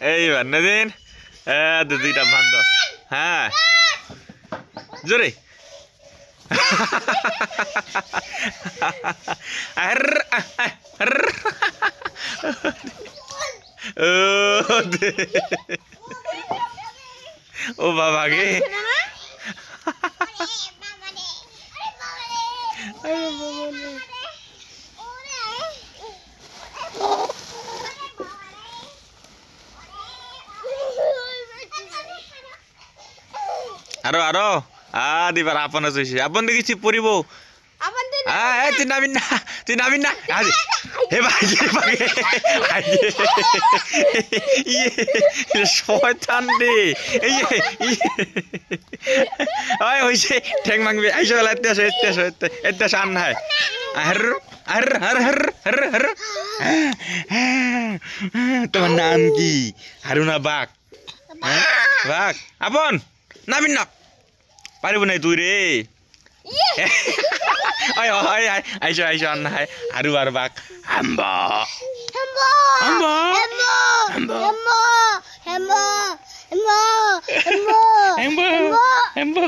এইবার নাজিন দুইটা বান্ধব হ্যাঁ জোরে ও বাবা গে আরো আরো দিবার আপন আছে আপন দেখিছি পড়িব তুই নামিন না হে ভাই শয়তান রে হয়েছে ঠেং মাংবি আইসো বেলা এতে আন হয় তোমার নাম কি হারুনা বাঘ বাঘ আপন নামিন না পারিব নাই তুই রে আইসো আন হয় হারু আর বাঘ হাম্বা হাম্বা হাম্বা হাম্বা হাম্বা হাম্বা হাম্বা